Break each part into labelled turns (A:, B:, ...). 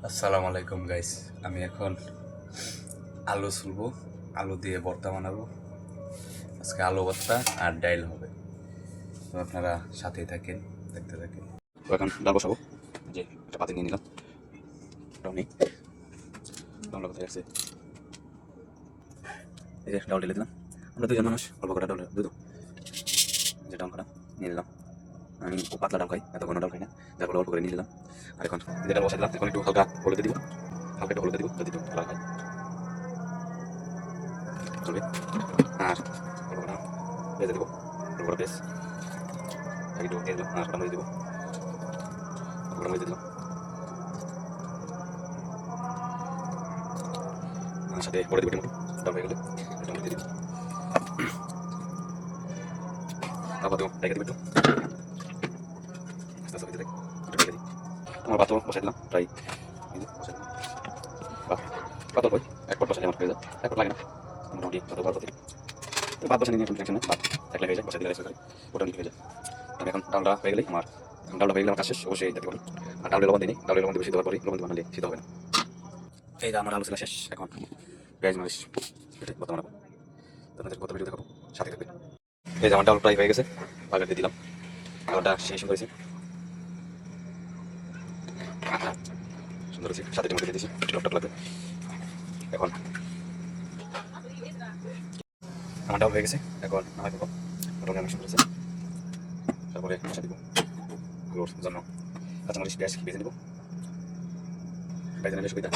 A: আসসালামু আলাইকুম গাইস। আমি এখন আলু ছুলবো, আলু দিয়ে ভর্তা বানাবো। আজকে আলু ভর্তা আর ডাইল হবে, তো আপনারা সাথেই থাকেন, দেখতে থাকেন। তো এখন ডাল বসাবো। যে একটা পাতি নিয়ে নিলাম, ডাল নেই, ডাল কোথায় আছে? এই যে ডাল ঢেলে দিলাম। আমরা দুজন মানুষ, অল্প কটা ডাল দুধ, যে ডাল কটা নিয়ে নিলাম। আমি খুব পাতলা ডাল খাই, এত ঘন ডাল খাই না, যার ফলে অল্প করে নিয়ে নিলাম। আর এখন যেটা বসাই দিলাম, এখন একটু হালকা হলুদ দিব, হালকা একটু হলুদ দিব যদি একটু ভালো হয় চলবে। আর অল্প কটা ভেজে দেবো, অল্প কটা পেঁয়াজ একটু দিয়ে দিলাম, আর কটা মরিচ দেবো, কটা মরিচ দিলাম, আর সাথে পরে দেবো টমেটো। ডাল হয়ে গেলে টমেটো দিয়ে দিব, তারপর দেবো রেখে দেবো একটু আস্তে আস্তে দিতে একটু রেখে দিই। আমার ভাতও বসাই দিলাম প্রায়, বসাই দিলাম ভাত বই এক পট বসাই আমার হয়ে যায়, এক পট লাগে না মোটামুটি ভাত ভাত দিই। তো ভাত বসাই নিয়ে কোনো টেনশন নেই, ভাত একলা হয়ে যায়, বসাই দিলে মোটামুটি হয়ে যায়। আমি এখন ডালটা হয়ে গেলেই ডালটা হয়ে গেলে আমার কাজ শেষ, অবশ্যই দেখতে পারি। আর ডাউলে লবণ দিই, ডাউলে লবণ দিয়ে সিদ্ধ হওয়ার পরে লবণ বানালে সিদ্ধ হবে না। এই যে আমার আলু ছিল শেষ, এখন পেঁয়াজ মরিচ এটা ভর্তা বানাবো, আপনাদের কত ভিডিও দেখাবো, সাথে থাকবে। এই যে আমার ডাল প্রায় হয়ে গেছে, বাগার দিয়ে দিলাম, ডালটা সেই সুন্দর হয়েছে, সুন্দর হয়েছে, সাথে টমেটো দিয়ে দিয়েছি, টকটক লাগবে। এখন আমার ডাল হয়ে গেছে, এখন নামাই দেবো, মোটামুটি অনেক সুন্দর হয়েছে। তারপরে মশা দিব, আলুর জন্য কাঁচামরিচ পেঁয়াজ ভেজে নেবো, ভেজে নিলে সুবিধা।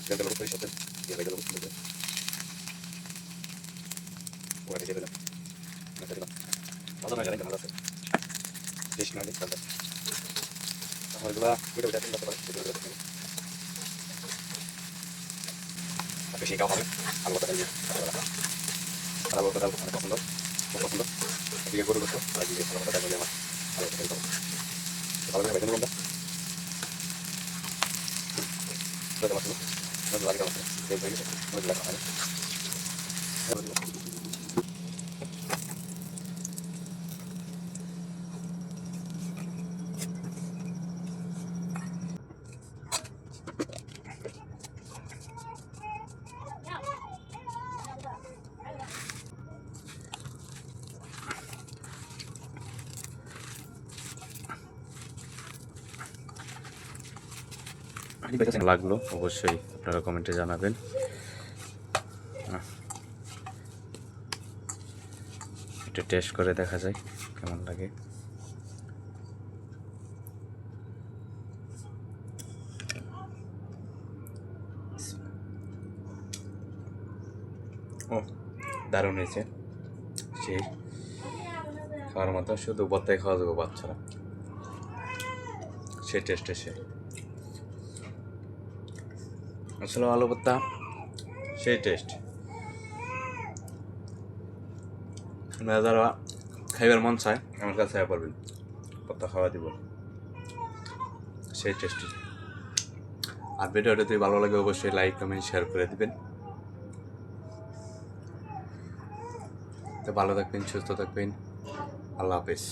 A: তেল দেবো সরিষার তেল দিয়ে ভেজে দেবো সুন্দর করে, ওরা ভেজে দিলাম, দিলাম ভালো নয় জানেন ভালো আছে, বেশি নয় চালটা আমার এগুলা ওইটা ওইটা করতে পারে, সেগুলো করতে পারে আর বেশি খাওয়া হবে। আলু ভর্তা দিয়ে আলু ভর্তা ডাল অনেক পছন্দ, খুব পছন্দ। এদিকে গরু করতো আর এদিকে আলু ভর্তা ডাল আমার আলু ভর্তা খেতে হবে। ভালো করে ভেজে নেবো আমরা, লাগে আমার তেল হয়ে গেছে, লাগে হয় লাগলো অবশ্যই আপনারা কমেন্টে জানাবেন। একটু টেস্ট করে দেখা যায় কেমন লাগে। ও দারুণ হয়েছে, সেই খাওয়ার মতো, শুধু ভর্তায় খাওয়া যাবো বাচ্চারা, সে টেস্ট এসে আসলে আলু ভর্তা সেই টেস্ট। যারা খাইবার মন চায় আমার কাছে পারবেন, ভর্তা খাওয়া দিব, সেই টেস্টি। আর ভিডিওটা যদি ভালো লাগে অবশ্যই লাইক কমেন্ট শেয়ার করে দিবেন। তো ভালো থাকবেন, সুস্থ থাকবেন, আল্লাহ হাফেজ।